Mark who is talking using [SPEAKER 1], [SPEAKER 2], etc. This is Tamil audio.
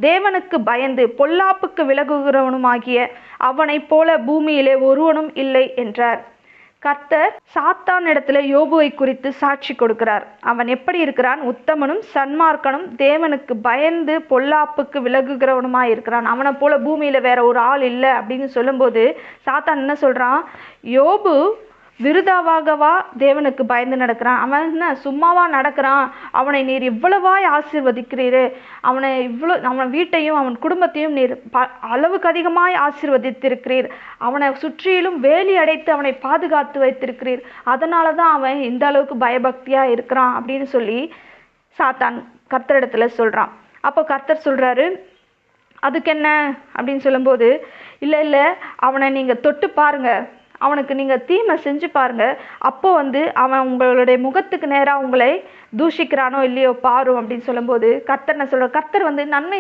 [SPEAKER 1] தேவனுக்கு பயந்து பொல்லாப்புக்கு விலகுகிறவனுமாகிய அவனைப் போல பூமியிலே ஒருவனும் இல்லை என்றார். கர்த்தர் சாத்தான் இடத்துல யோபுவை குறித்து சாட்சி கொடுக்கிறார். அவன் எப்படி இருக்கிறான்? உத்தமனும் சன்மார்க்கனும் தேவனுக்கு பயந்து பொல்லாப்புக்கு விலகுகிறவனுமாய் இருக்கிறான். அவனை போல பூமியில வேற ஒரு ஆள் இல்லை அப்படின்னு சொல்லும்போது சாத்தான் என்ன சொல்றான்? யோபு விருதாவாகவா தேவனுக்கு பயந்து நடக்கிறான்? அவன் என்ன சும்மாவா நடக்கிறான்? அவனை நீர் இவ்வளவாய் ஆசீர்வதிக்கிறீரே, அவன் வீட்டையும் அவன் குடும்பத்தையும் நீர் அளவுக்கு அதிகமாய் ஆசீர்வதித்திருக்கிறீர். அவனை சுற்றிலும் வேலி அடைத்து அவனை பாதுகாத்து வைத்திருக்கிறீர். அதனால தான் அவன் இந்த அளவுக்கு பயபக்தியா இருக்கிறான் அப்படின்னு சொல்லி சாத்தான் கர்த்தரிடத்துல சொல்றான். அப்போ கர்த்தர் சொல்றாரு, அதுக்கு என்ன அப்படின்னு சொல்லும்போது, இல்லை அவனை நீங்க தொட்டு பாருங்க, அவனுக்கு நீங்கள் தீமை செஞ்சு பாருங்க, அப்போ அவன் உங்களுடைய முகத்துக்கு நேராக உங்களை தூஷிக்கிறானோ இல்லையோ பாரும் அப்படின்னு சொல்லும்போது கர்த்தர் என்ன சொல்ற? கர்த்தர் நன்மை